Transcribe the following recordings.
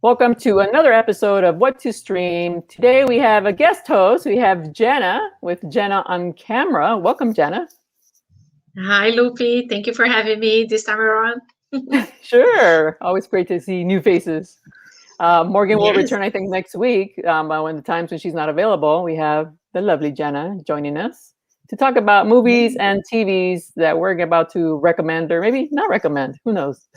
Welcome to another episode of What to Stream. Today we have a guest host. We have Jana with Jana on camera. Welcome, Jana. Hi, Lupe. Thank you for having me this time around. Sure. Always great to see new faces. Morgan will Yes. return, I think, next week. When the times when she's not available, we have the lovely Jana joining us to talk about movies Yeah. and TVs that we're about to recommend, or maybe not recommend. Who knows?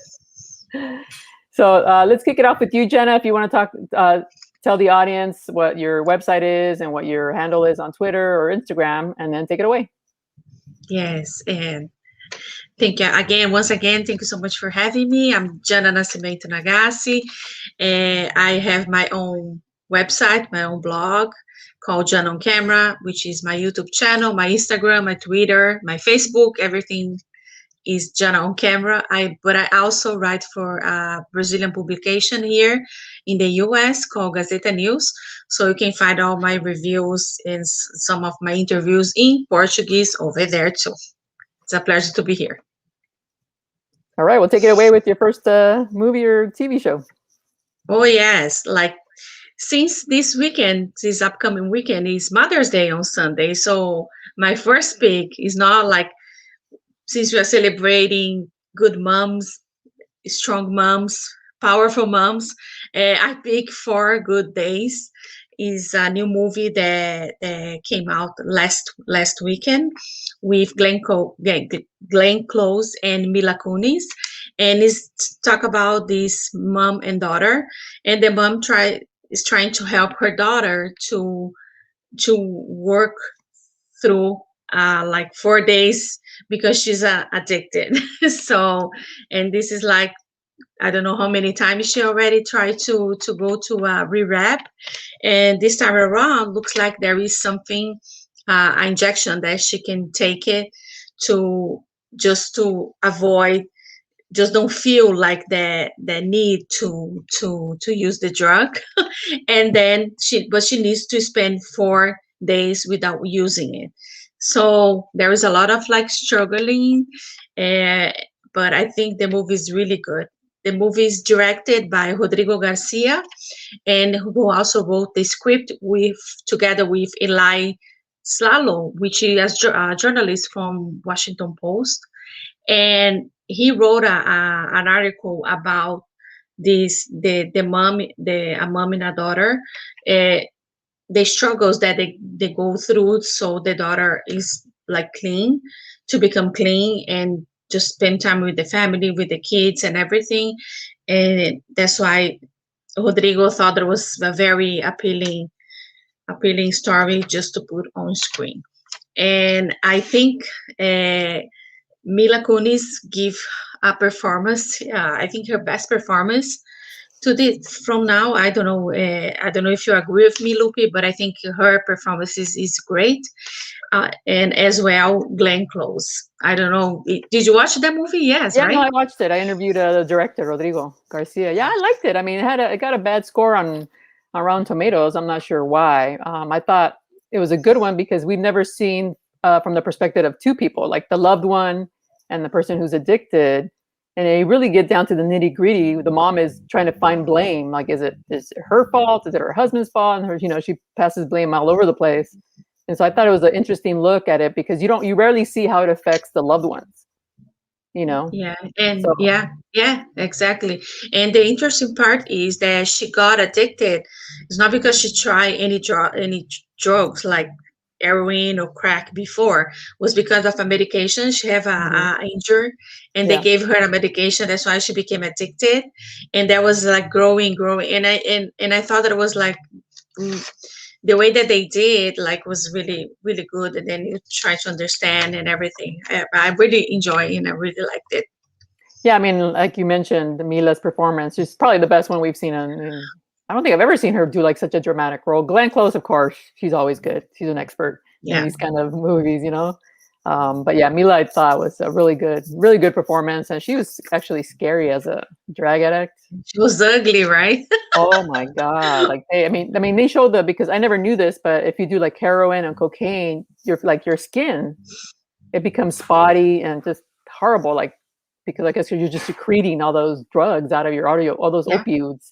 So let's kick it off with you, Jenna. If you want to talk, tell the audience what your website is and what your handle is on Twitter or Instagram, and then take it away. Yes. And thank you again. Once again, thank you so much for having me. I'm Jana Nagase, and I have my own website, my own blog called Jana on Camera, which is my YouTube channel, my Instagram, my Twitter, my Facebook, everything is Jana on Camera. But I also write for a Brazilian publication here in the US called Gazeta News. So you can find all my reviews and some of my interviews in Portuguese over there too. It's a pleasure to be here. All right, well, take it away with your first movie or TV show. Oh yes, like since this weekend, this upcoming weekend is Mother's Day on Sunday. So my first pick is not like since we are celebrating good moms, strong moms, powerful moms. I pick Four Good Days. Is a new movie that came out last weekend with Glenn Close and Mila Kunis, and it's talk about this mom and daughter, and the mom is trying to help her daughter to work through like 4 days because she's addicted. So, and this is like I don't know how many times she already tried to go to rehab, and this time around looks like there is something injection that she can take it to just to avoid just don't feel like the need to use the drug and then she needs to spend 4 days without using it, so there is a lot of like struggling, uh, but I think the movie is really good. The movie is directed by Rodrigo Garcia, and who also wrote the script with together with Eli Slalo, which is a journalist from Washington Post, and he wrote an article about this the mom the a mom and a daughter, uh, the struggles that they go through so the daughter is like clean to become clean and just spend time with the family with the kids and everything, and that's why Rodrigo thought it was a very appealing story just to put on screen. And I think Mila Kunis give a performance. I think her best performance to this from now. I don't know. I don't know if you agree with me, Lupe, but I think her performance is great. And as well, Glenn Close. I don't know. Did you watch that movie? Yes, Yeah, no, right? I watched it. I interviewed the director, Rodrigo Garcia. Yeah, I liked it. I mean, it got a bad score on Rotten Tomatoes. I'm not sure why. I thought it was a good one because we've never seen from the perspective of two people, like the loved one and the person who's addicted. And they really get down to the nitty gritty. The mom is trying to find blame. Like, is it her fault? Is it her husband's fault? And she passes blame all over the place. And so I thought it was an interesting look at it because you rarely see how it affects the loved ones. You know, Yeah, and so yeah, exactly. And the interesting part is that she got addicted. It's not because she tried any drugs like heroin or crack before. Was because of a medication. She have mhm, a injury, and they yeah. gave her a medication. That's why she became addicted, and that was like growing. And I thought that it was like. mm, the way that they did like was really good, and then you try to understand and everything. I really enjoy and I really liked it. Yeah, I mean, like you mentioned, Mila's performance is probably the best one we've seen I don't think I've ever seen her do like such a dramatic role. Glenn Close, of course, she's always good. She's an expert in Yeah, these kind of movies. But yeah, Mila I thought was a really good performance, and she was actually scary as a drag addict. she was ugly, right? Oh my God. Like I mean they showed because I never knew this, but if you do like heroin and cocaine, your skin, it becomes spotty and just horrible, like because I guess you're just secreting all those drugs out of your audio, all those Yeah, opioids.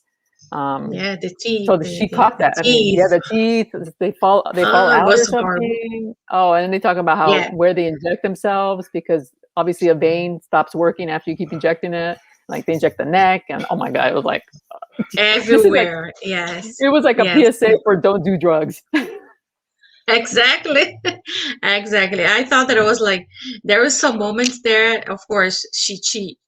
Yeah, the teeth, So she caught the that. I mean, teeth. yeah, the teeth, they fall Oh, it out or was horrible. something. Oh, and then they talk about how Yeah, where they inject themselves because obviously a vein stops working after you keep injecting it. Like they inject the neck, and oh my god, it was like this is like everywhere. Yes, it was like a yes. PSA for don't do drugs. Exactly. Exactly. I thought that it was like there was some moments there. Of course, she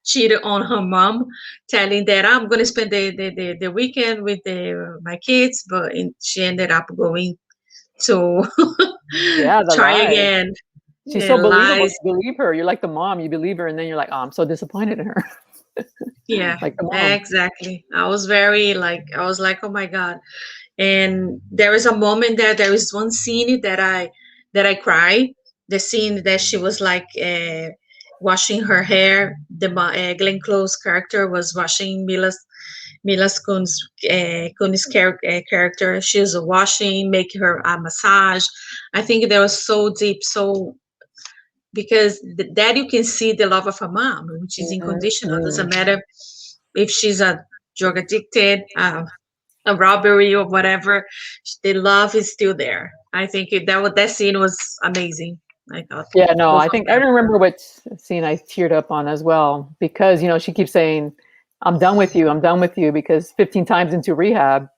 cheated on her mom, telling that I'm going to spend the weekend with my kids, but she ended up going to Yeah, the try lies. again. She's so And believable. lies. You believe her. You're like the mom. You believe her, and then you're like, oh, I'm so disappointed in her. Yeah, Like the mom. exactly. I was like, oh my God. And there is a moment there is one scene that I cry. The scene that she was like washing her hair. Glenn Close character was washing Mila's Kunis character. She was washing, make her a massage. I think that was so deep, so because that you can see the love of a mom, which is unconditional. Mhm. Doesn't matter if she's a drug addicted, a robbery or whatever, the love is still there. I think that scene was amazing. I thought Yeah, no, both I of think I them. remember what scene I teared up on as well because she keeps saying, "I'm done with you. I'm done with you," because 15 times into rehab,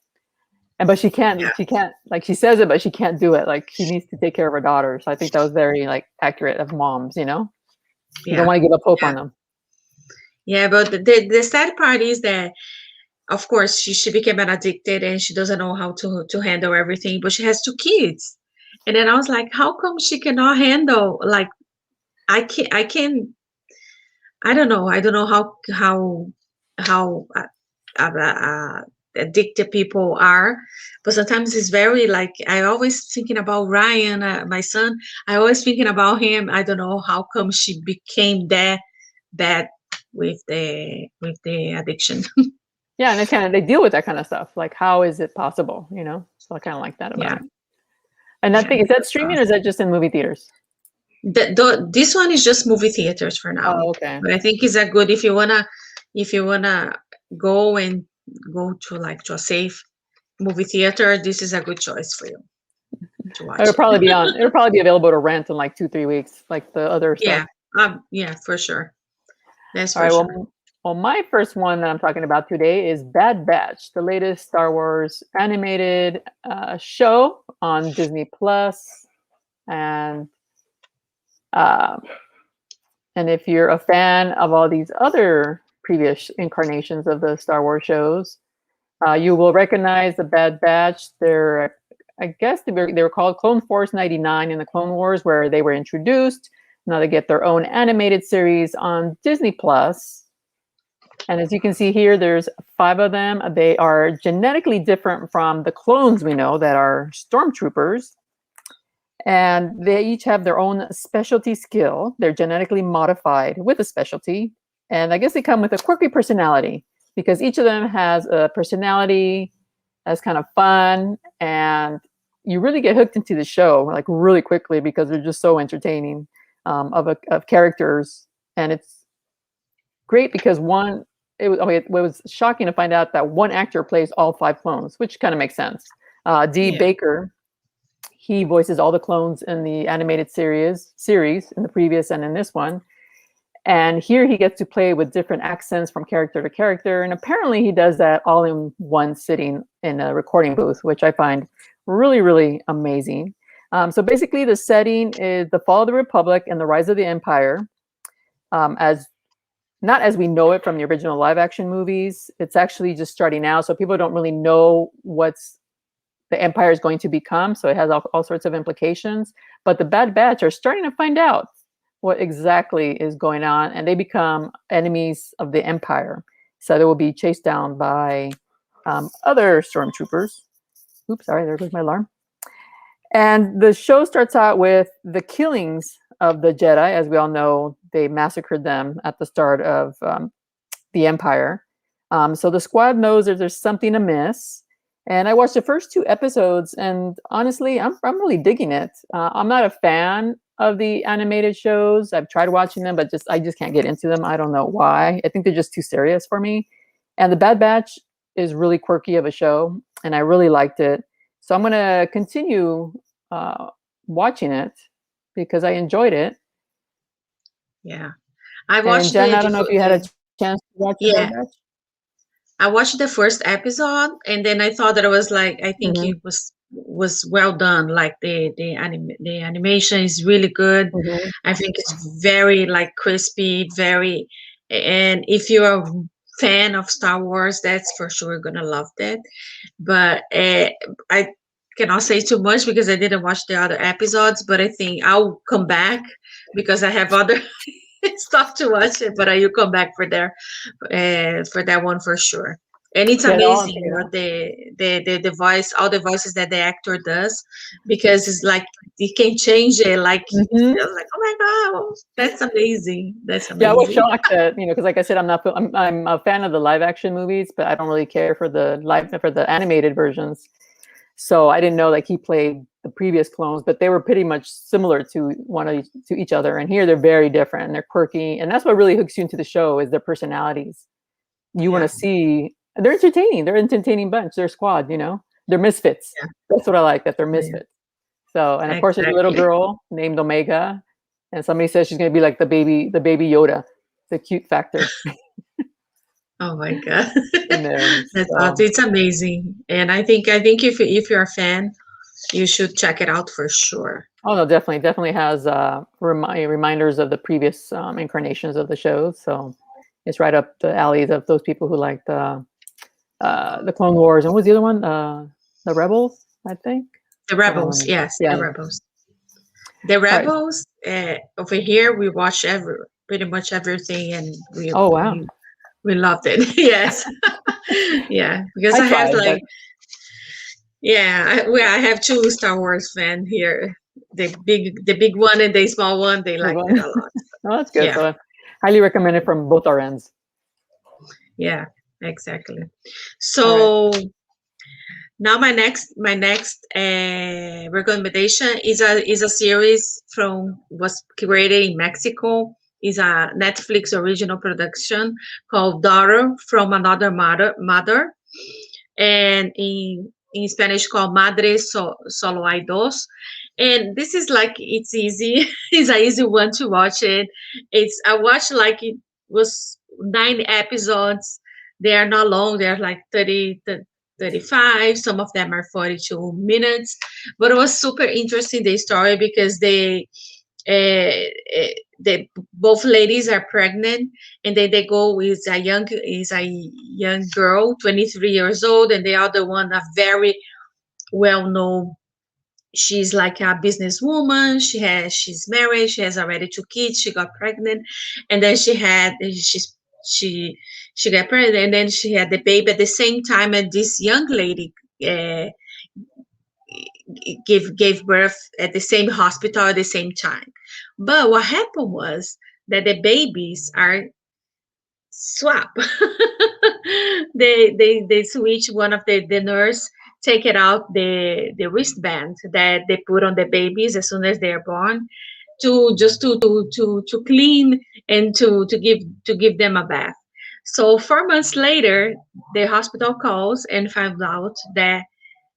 and but Yeah, she can't like she says it, but she can't do it. Like she needs to take care of her daughter. So I think that was very like accurate of moms. You don't yeah, want to give up hope yeah, on them. yeah. But the sad part is that, of course, she became an addicted and she doesn't know how to handle everything. But she has two kids, and then I was like, how come she cannot handle like I can I don't know. I don't know how addicted people are, but sometimes it's very like I always thinking about Ryan, my son. I always thinking about him. I don't know how come she became that bad with the addiction. Yeah, and they deal with that kind of stuff. Like, how is it possible? So I kind of like that about Yeah, it. And that yeah, thing is that that's streaming or is awesome. that just in movie theaters? This one is just movie theaters for now, Oh, okay. but I think it's a good if you wanna go and go to like to a safe movie theater. This is a good choice for you to It'll watch it. probably be on. It'll probably be available to rent in like 2-3 weeks, like the other stuff. Yeah, yeah, for sure. That's All for right. sure. Well, my first one that I'm talking about today is Bad Batch, the latest Star Wars animated show on Disney Plus, and um, and if you're a fan of all these other previous incarnations of the Star Wars shows, you will recognize the Bad Batch. I guess they were called Clone Force 99 in the Clone Wars, where they were introduced. Now they get their own animated series on Disney Plus. And as you can see here, there's 5 of them. They are genetically different from the clones we know that are stormtroopers. And they each have their own specialty skill. They're genetically modified with a specialty. And I guess they come with a quirky personality because each of them has a personality that's kind of fun. And you really get hooked into the show like really quickly because they're just so entertaining of characters. And it's great because it was shocking to find out that one actor plays all 5 clones, which kind of makes sense. D. Yeah, Baker, he voices all the clones in the animated series in the previous and in this one. And here he gets to play with different accents from character to character. And apparently he does that all in one sitting in a recording booth, which I find really, really amazing. So basically, the setting is the fall of the Republic and the rise of the Empire, as not as we know it from the original live action movies. It's actually just starting out, so people don't really know what's the empire is going to become. So it has all sorts of implications. But the Bad Batch are starting to find out what exactly is going on, and they become enemies of the empire. So they will be chased down by other stormtroopers. Oops, sorry, there goes my alarm. And the show starts out with the killings of the Jedi. As we all know, they massacred them at the start of the Empire. So the squad knows that there's something amiss. And I watched the first 2 episodes, and honestly, I'm really digging it. I'm not a fan of the animated shows. I've tried watching them, but I just can't get into them. I don't know why. I think they're just too serious for me. And the Bad Batch, is really quirky of a show, and I really liked it. So I'm gonna continue uh, watching it because I enjoyed it. Yeah. I And watched Jen, I don't know if you had a chance to watch the live yeah, action. I watched the first episode, and then I thought that it was like, I think Hmm. it was well done. Like the animation is really good. Hmm. I think it's very like crispy, very. And if you're a fan of Star Wars, that's for sure gonna love that. But I cannot say too much because I didn't watch the other episodes. But I think I'll come back because I have other stuff to watch. But I will come back for that one for sure. And it's Yeah, no, I'll check amazing it what out. the voice, all the voices that the actor does, because it's like he can change it. Like Hmm. I was like, oh my god, that's amazing. That's Yeah, I was amazing. shocked that, because like I said, I'm a fan of the live action movies, but I don't really care for the animated versions. So I didn't know like he played the previous clones, but they were pretty much similar to each other. And here they're very different and they're quirky, and that's what really hooks you into the show is their personalities. You want to Yeah, see they're entertaining. They're an entertaining bunch. They're squad. They're misfits. yeah, That's what I like. That they're yeah, misfits. So, and of course, there's a little exactly. girl named Omega, and somebody says she's going to be like the baby Yoda, the cute factor Oh my god, in there. that's So, awesome. It's amazing, and I think if you're a fan, you should check it out for sure. oh no, definitely has reminders of the previous incarnations of the shows. So, it's right up the alleys of those people who liked the Clone Wars. And what was the other one? The Rebels, I think. The I don't Rebels, remember. yes, the Yeah. Rebels. The All right. Rebels over here, we watch pretty much everything, and we Oh wow. we we loved it. Yes, yeah, because I I have tried, but like I have two Star Wars fan here, the big one and the small one. They big liked it one. a lot. Oh, that's good. Yeah, So, highly recommend it from both our ends. yeah, exactly. All right. So now my next recommendation is a series from was created in Mexico. Is a Netflix original production called Daughter from Another Mother, and in Spanish called Madre Solo Hay Dos. And this is like it's easy. It's an easy one to watch it. I watched like it was 9 episodes. They are not long. They're like 35. Some of them are 42 minutes. But it was super interesting the story because they both ladies are pregnant, and then they go with a young girl, 23 years old, and the other one a very well known. She's like a businesswoman. She's married. She has already 2 kids. She got pregnant, and then she she got pregnant, and then she had the baby at the same time. And this young lady uh, gave birth at the same hospital at the same time. But what happened was that the babies are swap. They switch. One of the nurse take it out the wristband that they put on the babies as soon as they are born, to just to clean and to give them a bath. So 4 months later, the hospital calls and finds out that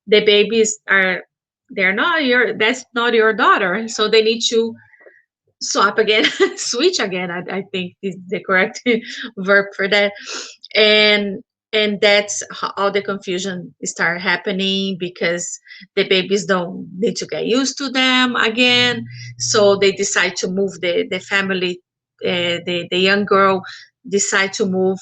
the babies are they're not your that's not your daughter, so they need to swap again, switch again. I think is the correct verb for that. And and that's how all the confusion start happening, because the babies don't need to get used to them again. So they decide to move the family. The young girl decide to move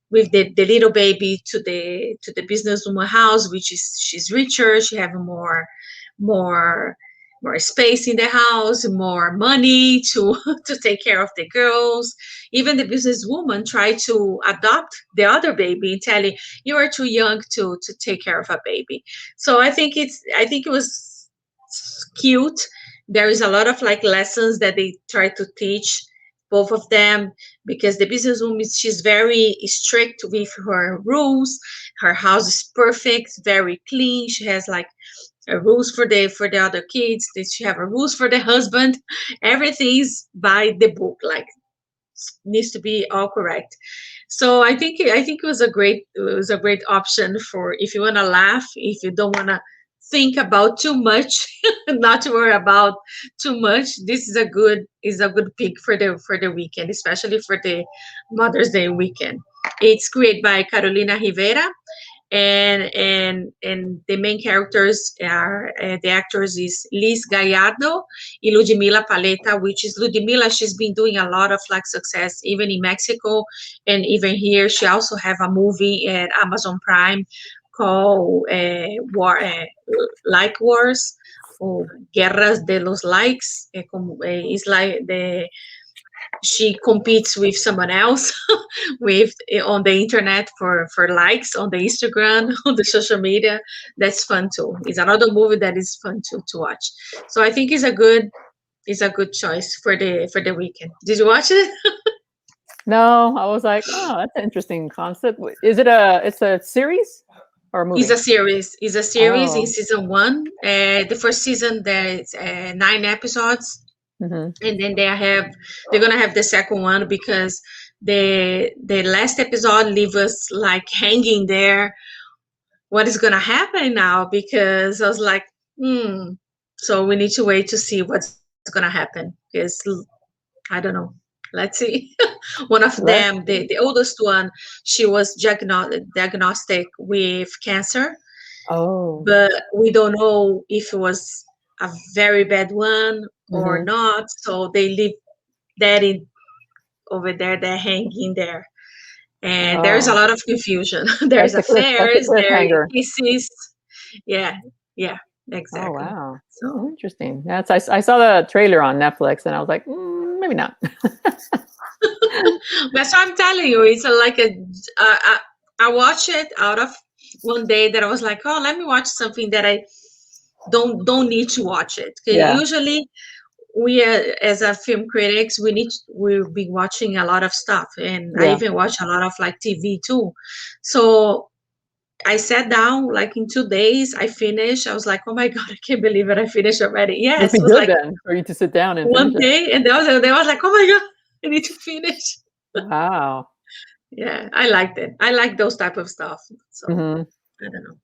with the little baby to the businesswoman house, which is she's richer, she have more more space in the house, more money to to take care of the girls. Even the businesswoman tried to adopt the other baby, telling you are too young to take care of a baby. So I think it was cute. There is a lot of like lessons that they try to teach both of them, because the businesswoman she's very strict with her rules. Her house is perfect, very clean. She has like rules for the other kids. That she have a rules for the husband. Everything's by the book. Like needs to be all correct. So I think it was a great option for if you want to laugh, if you don't want to think about too much, not to worry about too much. This is a good pick for the weekend, especially for the Mother's Day weekend. It's created by Carolina Rivera, and the main characters are the actors is Liz Gallardo and Ludmila Paleta, which is Ludmila. She's been doing a lot of like success even in Mexico and even here. She also have a movie at Amazon Prime called Like Wars or Guerras de los Likes. It's like she competes with someone else with on the internet for likes on the Instagram on the social media. That's fun too. It's another movie that is fun to watch. So I think it's a good choice for the weekend. Did you watch it? No, I was like, oh, that's an interesting concept. Is it it's a series or a It's movie? a series. It's a series in Oh, season one. The first season there's 9 episodes, hmm. and then they're gonna have the second one because the last episode leave us like hanging there. What is gonna happen now? Because I was like, so we need to wait to see what's gonna happen. Because I don't know. Let's see. One of them, Let the oldest one, she was diagnostic with cancer, oh, but we don't know if it was a very bad one or hmm. not. So they leave that in over there. They're hanging there, and there's a Oh, lot of confusion. There's that's a affairs. There are cliffhanger. kisses. Yeah, yeah, Oh exactly. wow. So Oh, interesting. I saw the trailer on Netflix and I was like, maybe not. that's what I'm telling you. It's like I watch it out of one day that I was like, oh, let me watch something that I don't need to watch it. 'Cause Yeah. usually we as a film critics we've been watching a lot of stuff, and I Yeah. even watch a lot of like TV too. So I sat down like in 2 days. I finished. I was like, oh my god, I can't believe it! I finished already. Must Yes, be it was good like then for you to sit down and finish one it. day, and they was like, oh my god, I need to finish. Wow. Yeah, I liked it. I like those type of stuff. So Hmm. I don't know.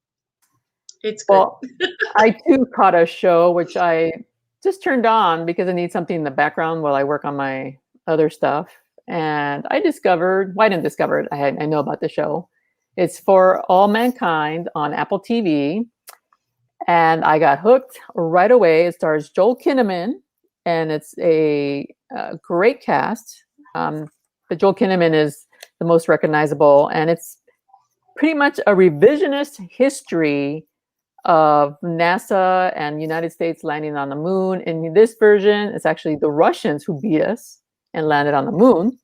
It's good. Well, I too caught a show which I just turned on because I need something in the background while I work on my other stuff. And I discovered, well, I didn't discover it, I know about the show. It's For All Mankind on Apple TV. And I got hooked right away. It stars Joel Kinnaman, and it's a great cast. But Joel Kinnaman is the most recognizable, and it's pretty much a revisionist history of NASA and United States landing on the moon. In this version, it's actually the Russians who beat us and landed on the moon.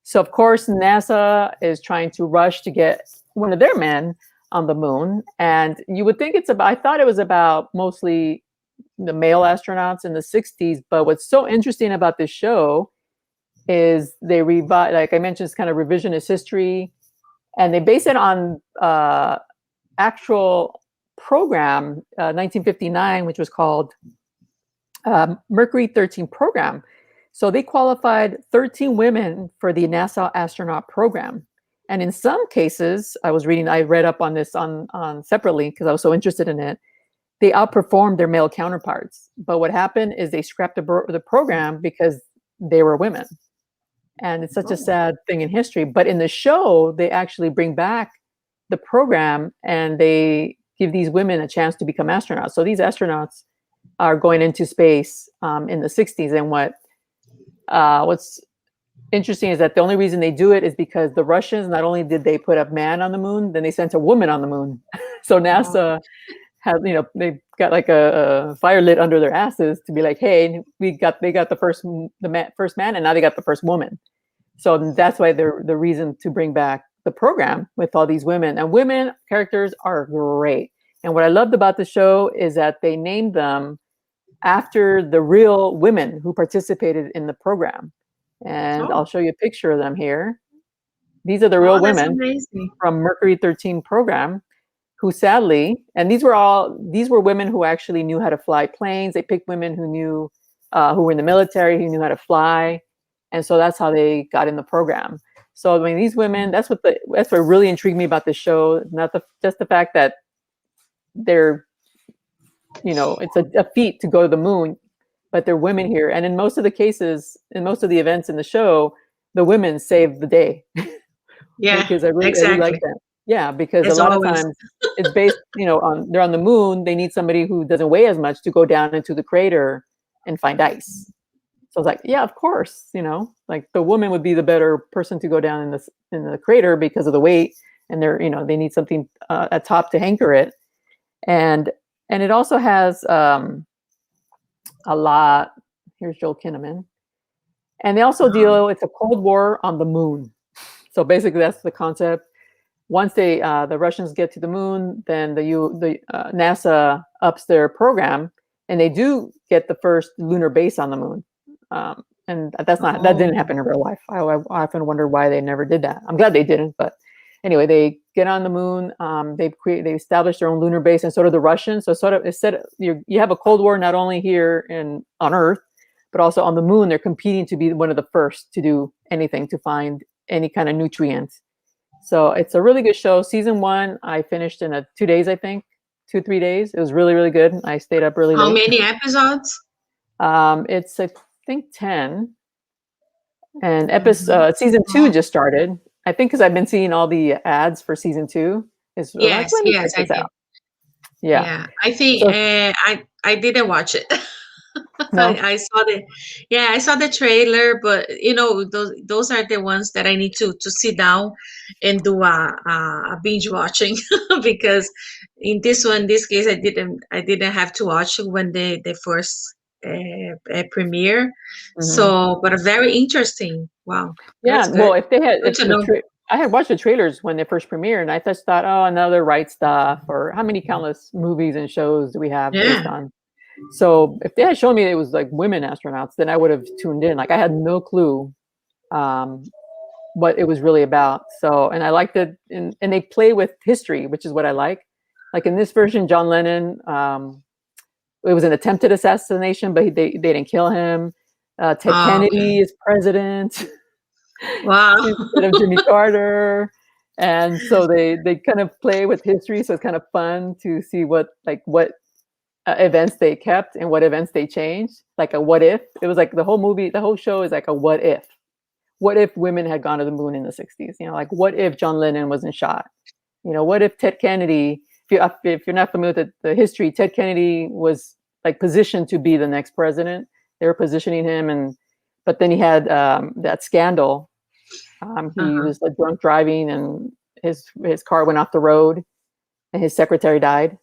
So of course, NASA is trying to rush to get one of their men on the moon. And you would think it's about, I thought it was about mostly the male astronauts in the 60s. But what's so interesting about this show is they revive, like I mentioned, it's kind of revisionist history. And they base it on actual program, 1959, which was called Mercury 13 program. So they qualified 13 women for the NASA astronaut program. And in some cases, I read up on this on separately because I was so interested in it. They outperformed their male counterparts. But what happened is they scrapped the program because they were women. And it's such a Oh, sad thing in history. But in the show, they actually bring back the program and they give these women a chance to become astronauts. So these astronauts are going into space in the 60s. And what's interesting is that the only reason they do it is because the Russians, not only did they put a man on the moon, then they sent a woman on the moon. So oh, NASA had, they got like a fire lit under their asses to be like, hey, they got first man, and now they got the first woman. So that's why they're the reason to bring back the program with all these women. And women characters are great. And what I loved about the show is that they named them after the real women who participated in the program. And I'll oh, show you a picture of them here. These are the real oh, that's women amazing. from Mercury 13 program who sadly, and these were women who actually knew how to fly planes. They picked women who were in the military, who knew how to fly. and so that's how they got in the program. So I mean, these women, that's what really intrigued me about the show. Not just the fact that they're, it's a feat to go to the moon, but they're women here. And in most of the cases, in most of the events in the show, the women save the day. Yeah, Because I really like exactly. that. Yeah, because a As lot of always. times it's based, on they're on the moon. They need somebody who doesn't weigh as much to go down into the crater and find ice. So it's like, yeah, of course, like the woman would be the better person to go down in the crater because of the weight, and they need something at top to anchor it, and it also has a lot. Here's Joel Kinnaman, and they also Oh, deal. It's a Cold War on the moon. So basically, that's the concept. Once the Russians get to the moon, then the NASA ups their program, and they do get the first lunar base on the moon. And that didn't oh, happen in real life. I often wonder why they never did that. I'm glad they didn't, but anyway, they get on the moon. They establish their own lunar base, and so do the Russians. So sort of instead, you have a Cold War not only here on Earth, but also on the moon. They're competing to be one of the first to do anything to find any kind of nutrients. So it's a really good show. Season 1, I finished in 2 days, I think, 2-3 days. It was really, really good. I stayed up really how late. many episodes? It's I think 10, and Mhm. season 2 Oh, just started. I think because I've been seeing all the ads for season 2. I'm like, yes, let me yes, check I this did. out. Yeah. Yeah, I think So I didn't watch it. no. I saw I saw the trailer, but those are the ones that I need to sit down and do a binge watching because in this case, I didn't have to watch when the first premiere. Mhm. So, but very interesting. Wow, Yeah. that's Well, good. Good if to the know. I had watched the trailers when they first premiered, and I just thought, oh, another right stuff, or how many countless movies and shows do we have based Yeah. on. So if they had shown me it was like women astronauts, then I would have tuned in. Like I had no clue um, what it was really about. So, and I liked it, and they play with history, which is what I like. Like in this version, John Lennon, it was an attempted assassination, but they didn't kill him. Ted Oh, okay. Kennedy is president Wow. instead of Jimmy Carter. And so they kind of play with history, so it's kind of fun to see what events they kept and what events they changed. Like a what if. It was like the whole show is like a what if. What if women had gone to the moon in the 60s? Like what if John Lennon wasn't shot? What if Ted Kennedy, if you're not familiar with the history, Ted Kennedy was like positioned to be the next president. They were positioning him, but then he had that scandal. He Uh-huh. was like drunk driving, and his car went off the road, and his secretary died.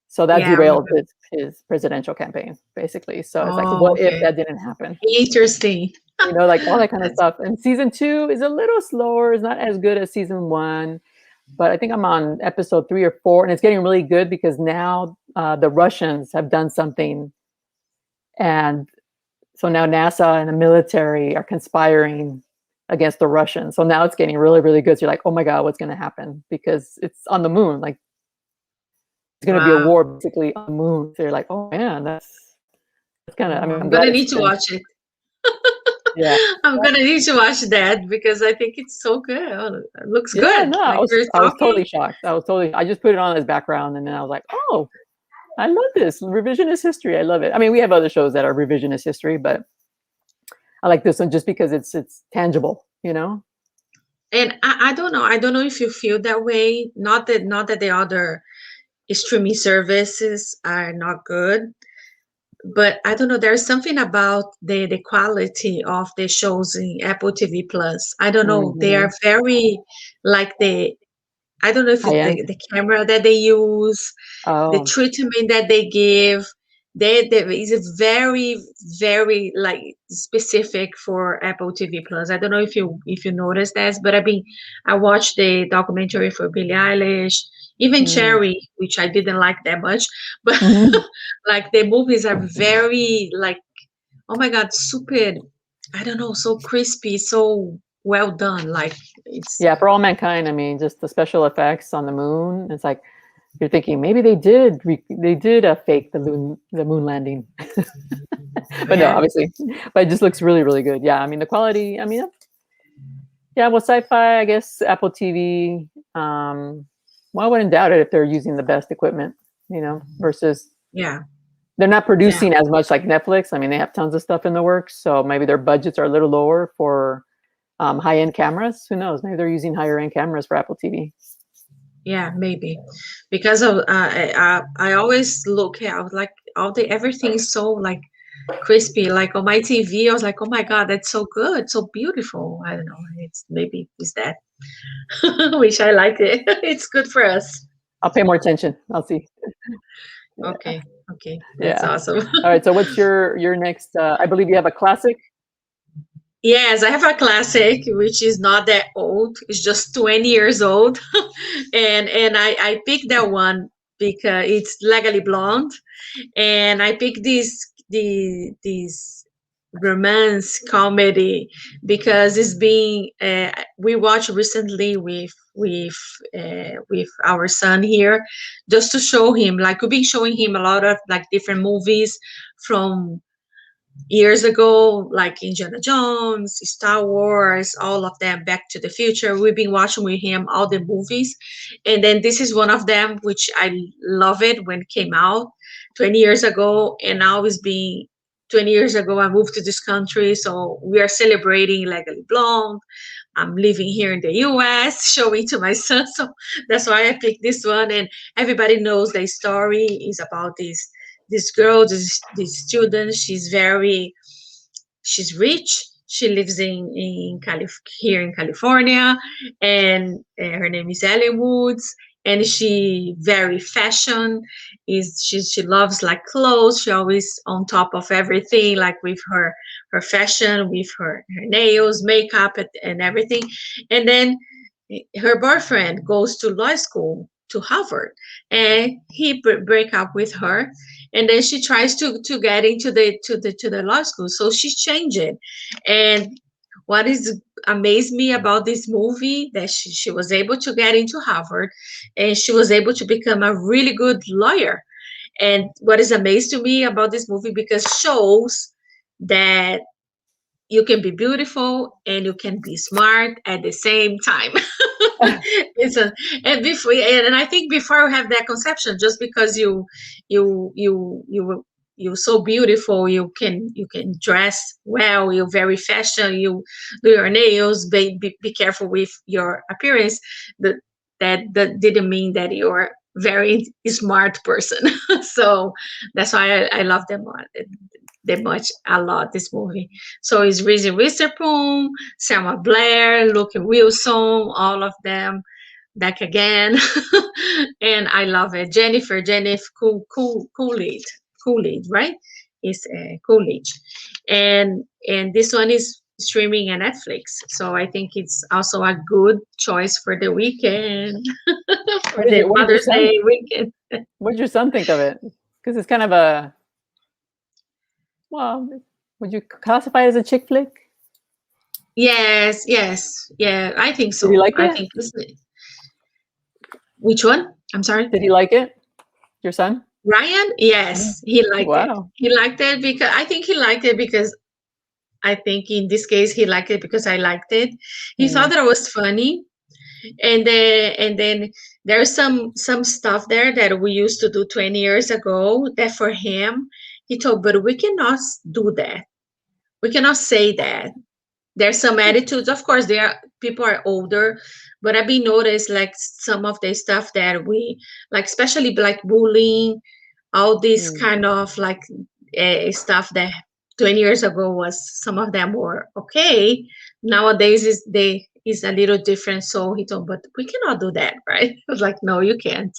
So that Yeah, I derailed remember. his presidential campaign, basically. So it's like, Oh, what if okay. that didn't happen? Interesting. Like all that kind of That's stuff. And season 2 is a little slower. It's not as good as season 1, but I think I'm on episode 3 or 4, and it's getting really good because now the Russians have done something, and so now NASA and the military are conspiring against the Russians. So now it's getting really, really good. So you're like, oh my god, what's going to happen? Because it's on the moon. Like it's going to be a wow. war basically on the moon. So you're like, oh man, that's kind of. I Oh, mean, I'm I'm glad gonna it's need to finished. watch it. Yeah. I'm gonna need to watch that because I think it's so good. Oh, it looks Yeah, good. no, Like you're I was talking. totally shocked. I just put it on as background, and then I was like, oh, I love this revisionist history. I love it. I mean, we have other shows that are revisionist history, but I like this one just because it's tangible. And I don't know. I don't know if you feel that way. Not that the other streaming services are not good, but I don't know. There's something about the quality of the shows in Apple TV Plus. I don't know. They Hmm. are very like the I don't know if High it's end. the camera that they use, the Oh. treatment that they give. There is a very, very like specific for Apple TV Plus. I don't know if you noticed that, but I watched the documentary for Billie Eilish, even Mm. Cherry, which I didn't like that much, but Mhm. like the movies are very like, oh my God, super, I don't know, so crispy, so well done. Like it's Yeah, for all mankind. I mean, just the special effects on the moon. It's like you're thinking maybe they did fake the moon landing, but no, Yeah. obviously, but it just looks really really good. Yeah, I mean the quality. I mean, yeah, well, sci-fi, I guess Apple TV. Well, I wouldn't doubt it if they're using the best equipment, versus Yeah. they're not Yeah. producing as much like Netflix. I mean, they have tons of stuff in the works, so maybe their budgets are a little lower for high-end cameras. Who knows? Maybe they're using higher-end cameras for Apple TV. Yeah, maybe because of I always look at like all the everything is so like crispy. Like on my TV, I was like, oh my God, that's so good, so beautiful. I don't know. It's maybe it's that, which I like it. It's good for us. I'll pay more attention. I'll see. Yeah. Okay, okay, that's Yeah. awesome. All right. So what's your next? I believe you have a classic. Yes, I have a classic which is not that old. It's just 20 years old. And I picked that one because it's Legally Blonde. And I picked this romance comedy because it's being we watched recently with our son here, just to show him, like we've been showing him a lot of like different movies from years ago, like Indiana Jones, Star Wars, all of them, Back to the Future. We've been watching with him all the movies. And then this is one of them, which I love it when it came out 20 years ago. And now it's been 20 years ago, I moved to this country. So we are celebrating Legally Blonde. I'm living here in the US, showing to my son. So that's why I picked this one. And everybody knows the story is about this girl, this student. She's rich. She lives here in California, and her name is Ellie Woods. And she very fashion is she loves like clothes. She always on top of everything, like with her fashion, with her nails, makeup, and everything. And then her boyfriend goes to law school to Harvard, and he break up with her, and then she tries to get into the law school. So she's changing, and what is amazed me about this movie that she was able to get into Harvard, and she was able to become a really good lawyer. And what is amazed to me about this movie because shows that you can be beautiful and you can be smart at the same time. It's a, and before and I think before you have that conception, just because you you're so beautiful, you can dress well, you're very fashion, you do your nails, be careful with your appearance. That that didn't mean that you're very smart person. So that's why I love them that much. I love this movie. So it's Reese Witherspoon, Selma Blair, Luke Wilson, all of them back again. And I love it. Jennifer Coolidge, right? Is Coolidge, and this one is streaming on Netflix. So I think it's also a good choice for the weekend, for the What did your Mother's son? Day weekend. What did your son think of it? Because it's kind of a, well, would you classify it as a chick flick? Yes, yes, yeah, I think Did he so. like I it? think which one? I'm sorry. Did he like it? Your son? Ryan? Mhm. Yes, he liked it. Wow. He liked it because I think he liked it because I think in this case he liked it because I liked it. He thought Mm. that it was funny, and then there's some stuff there that we used to do 20 years ago that for him he told, but we cannot do that. We cannot say that. There's some attitudes, of course, there are people are older, but I've been noticed like some of the stuff that we like, especially like bullying, all this Mm. kind of like stuff that 20 years ago was, some of them were okay. Nowadays is a little different. So he told, but we cannot do that, right? I was like, no, you can't.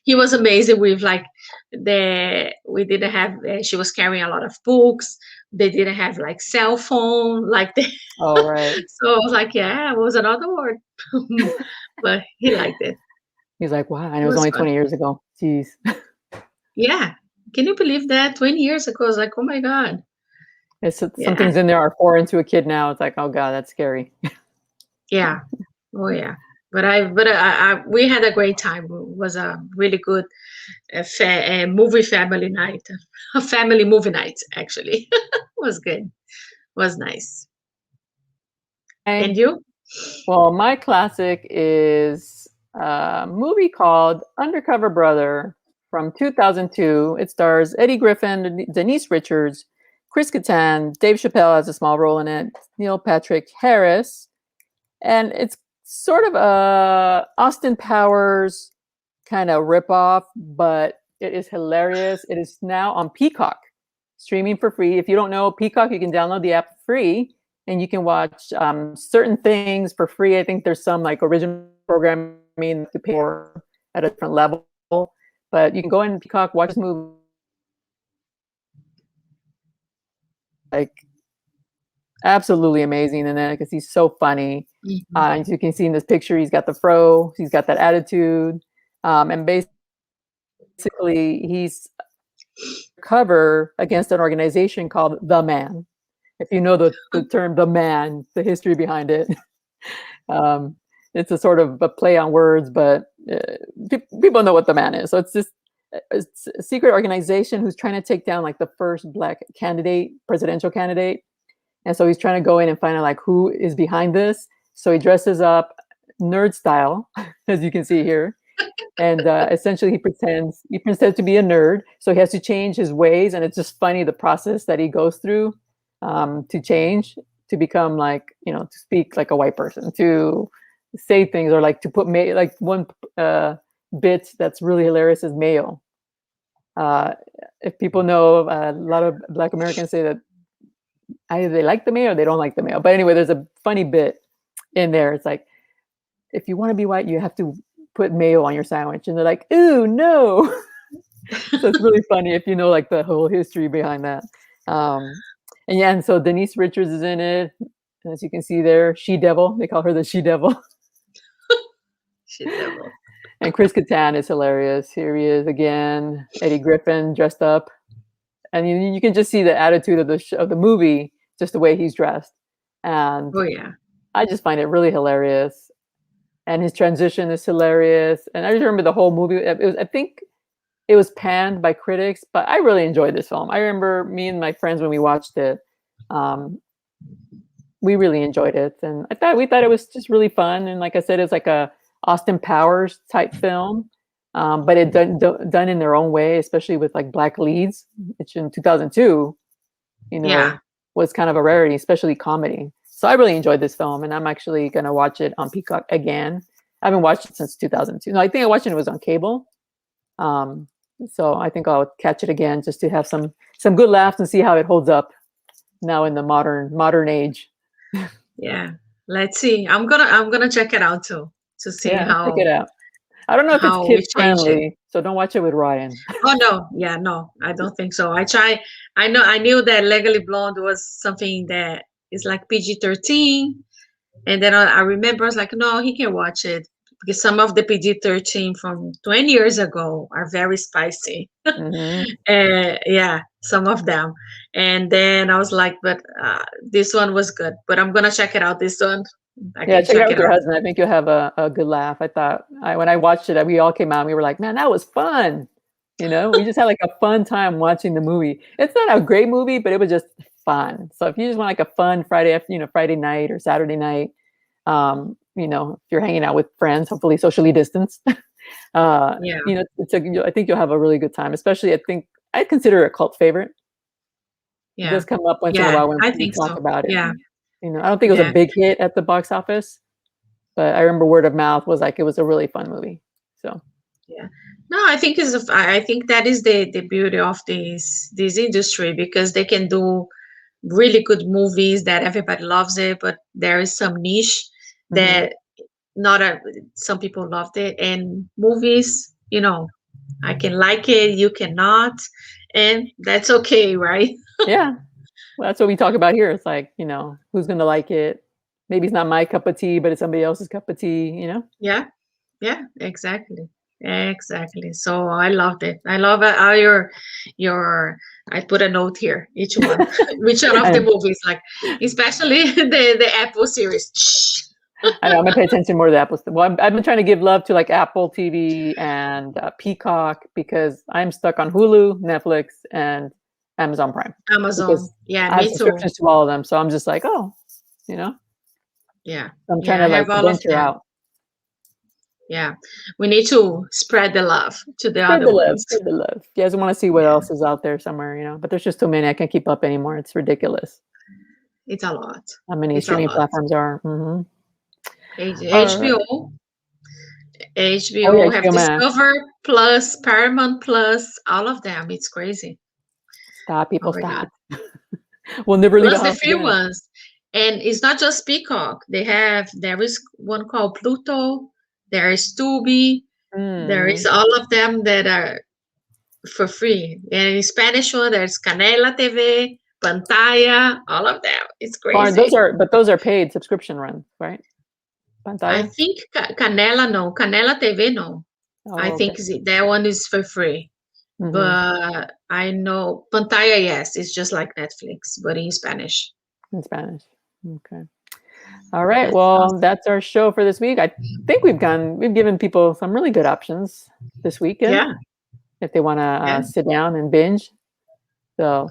He was amazing with like we didn't have she was carrying a lot of books. They didn't have like cell phone like they, Oh, right. so I was like, yeah, it was another word. But he liked it. He's like, wow, and It it was was only fun. 20 years ago. Jeez. Yeah. Can you believe that? 20 years ago, I was like, oh my God. Some Yeah. things in there are foreign to a kid now. It's like, oh God, that's scary. Yeah. Oh yeah. we had a great time. It was a really good movie family night, a family movie night actually. Was good, was nice. And I, you? well, my classic is a movie called Undercover Brother from 2002. It stars Eddie Griffin, Denise Richards, Chris Kattan, Dave Chappelle has a small role in it, Neil Patrick Harris, and it's sort of a Austin Powers kind of ripoff, but it is hilarious. It is now on Peacock, streaming for free. If you don't know Peacock, you can download the app free, and you can watch certain things for free. I think there's some like original programming to pay for at a different level, but you can go in Peacock, watch this movie. Like absolutely amazing in it because he's so funny. Mm-hmm. As you can see in this picture, he's got the fro, he's got that attitude, and basically he's cover against an organization called The Man. If you know the term The Man, the history behind it, um, it's a sort of a play on words, but people know what The Man is. So it's just it's a secret organization who's trying to take down like the first black candidate, presidential candidate. And so he's trying to go in and find out like who is behind this. So he dresses up nerd style, as you can see here. And essentially he pretends to be a nerd. So he has to change his ways. And it's just funny the process that he goes through to change, to become like, to speak like a white person, to say things, or like to put like one bit that's really hilarious is mayo. If people know, a lot of Black Americans say that either they like the mayo or they don't like the mayo. But anyway, there's a funny bit in there. It's like, if you want to be white, you have to put mayo on your sandwich. And they're like, ooh, no. So it's really funny if you know like the whole history behind that. And so Denise Richards is in it. And as you can see there, She Devil. They call her the She Devil. She devil. And Chris Kattan is hilarious. Here he is again. Eddie Griffin dressed up. And you can just see the attitude of the movie, just the way he's dressed. And Oh yeah, I just find it really hilarious. And his transition is hilarious. And I just remember the whole movie. I think it was panned by critics, but I really enjoyed this film. I remember me and my friends when we watched it, we really enjoyed it, and we thought it was just really fun. And like I said, it's like a Austin Powers type film, but it done in their own way, especially with like black leads, which in 2002, yeah. was kind of a rarity, especially comedy. So I really enjoyed this film, and I'm actually gonna watch it on Peacock again. I haven't watched it since 2002. No, I think I watched it was on cable. So I think I'll catch it again just to have some good laughs and see how it holds up now in the modern age. Yeah. Let's see. I'm gonna check it out too to see Yeah, check how it out. I don't know if it's how we kid change it. friendly, so don't watch it with Ryan. Oh no, yeah, no, I don't think so. I knew that Legally Blonde was something that is like PG-13, and then I remember I was like, no, he can watch it because some of the PG-13 from 20 years ago are very spicy. Mm-hmm. Yeah, some of them. And then I was like, but this one was good. But I'm gonna check it out. This one, I Yeah, can check it out check with it your out. husband. I think you'll have a good laugh. I thought when I watched it, we all came out and we were like, man, that was fun. We just had like a fun time watching the movie. It's not a great movie, but it was just fun. So if you just want like a fun Friday night or Saturday night, if you're hanging out with friends, hopefully socially distanced, Yeah, I think you'll have a really good time. Especially, I consider it a cult favorite. It yeah, does come up once in a yeah. while when I we think talk so. about it. Yeah, I don't think it was a yeah, big hit at the box office, but I remember word of mouth was like it was a really fun movie. So yeah. No, I think I think that is the beauty of this industry because they can do really good movies that everybody loves it, but there is some niche mm-hmm. that not some people loved it, and movies, I can like it, you cannot, and that's okay, right? Yeah, well, that's what we talk about here. It's like who's gonna like it? Maybe it's not my cup of tea, but it's somebody else's cup of tea. Yeah, yeah, exactly. Exactly. So I loved it. I love how your I put a note here, each one, which one of the And movies, like especially the Apple series. I know I'm gonna pay attention more to the Apple stuff. Well, I've been trying to give love to like Apple TV and Peacock because I'm stuck on Hulu, Netflix, and Amazon Prime Amazon. because Yeah, I have me too. subscriptions to all of them. So I'm just like, oh, you know, Yeah. I'm trying Yeah, I to like have all of venture them. out, Yeah. We need to spread the love to the spread other the love, ones. spread the love. You guys want to see what Yeah. else is out there somewhere, you know? But there's just too many. I can't keep up anymore. It's ridiculous It's a lot. how many It's a streaming lot. platforms are. Mm-hmm. All right. HBO. Oh yeah, HBO have HBO Max. Discover Plus, Paramount Plus, all of them. It's crazy. Stop, Oh people, my God. stop. We'll never leave a Plus the house free again. ones. And it's not just Peacock. There is one called Pluto. There is Tubi. There is Mm. all of them that are for free. And in Spanish one, there's Canela TV, Pantalla, all of them. It's crazy. Those are paid subscription runs, right? I Pantalla? think Canela, no. Canela TV, no. I Oh, okay. think that one is for free. Mm-hmm. But I know Pantalla, yes, it's just like Netflix, but in Spanish. In Spanish. Okay. All right. That's Well, awesome. that's our show for this week. I think we've given people some really good options this weekend Yeah, if they want to yeah. sit down and binge. So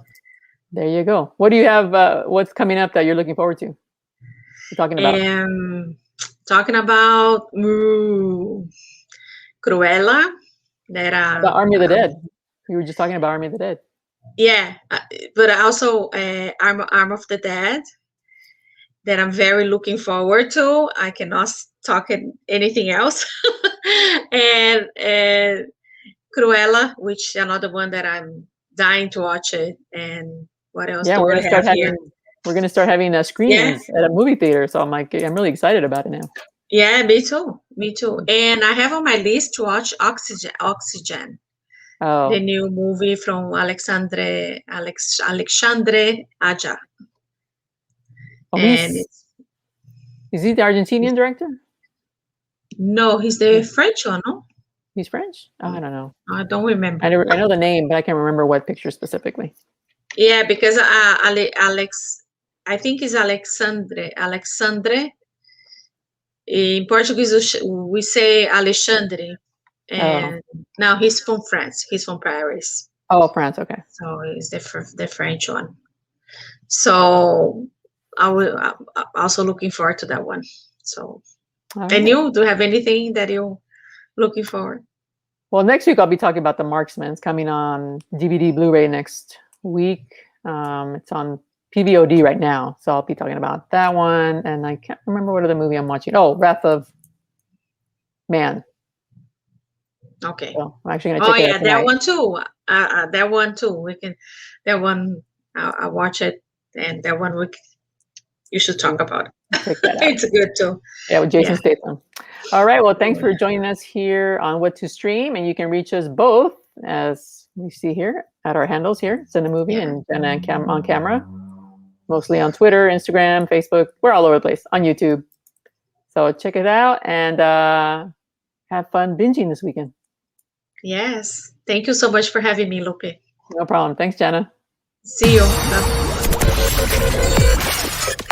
there you go. What do you have? What's coming up that you're looking forward to? You're talking about And talking about Cruella, that the Army of the Dead. You were just talking about Army of the Dead. yeah, but also Arm of the Dead that I'm very looking forward to. I cannot talk anything else. and Cruella, which another one that I'm dying to watch it. And what else Yeah, do I have here? we're gonna start having Yeah, screenings at a movie theater. So I'm really excited about it now. yeah, me too, me too. And I have on my list to watch Oxygen, the Oh, new movie from Alexandre Aja, oh, and is he the Argentinian director? no, he's the French one, no? He's French? Oh, I don't know. I don't remember. I know the name, but I can't remember what picture specifically. Yeah, because I think it's Alexandre. In Portuguese, we say Alexandre, Oh, and now he's from France. He's from Paris, oh, France. Okay. so he's the French one. So I'm also looking forward to that one. So, All and right. you, do you have anything that you're looking forward? Well, next week I'll be talking about The Marksman. It's coming on DVD, Blu-ray next week. It's on PVOD right now, so I'll be talking about that one. And I can't remember what other movie I'm watching. Oh, Wrath of Man. Okay. So I'm actually gonna Oh check it yeah, out tonight. That one too. We can. That one. I'll watch it, and that one you should talk about. Check that out. It's good too. Yeah, with Jason Yeah. Statham. All right. Well, thanks for joining us here on What to Stream, and you can reach us both as you see here at our handles here, Cinema Movie Yeah. and Jana N on camera. Mostly on Twitter, Instagram, Facebook. We're all over the place on YouTube. So check it out and have fun binging this weekend. Yes. Thank you so much for having me, Lupe. No problem. Thanks, Jana. See you. Bye.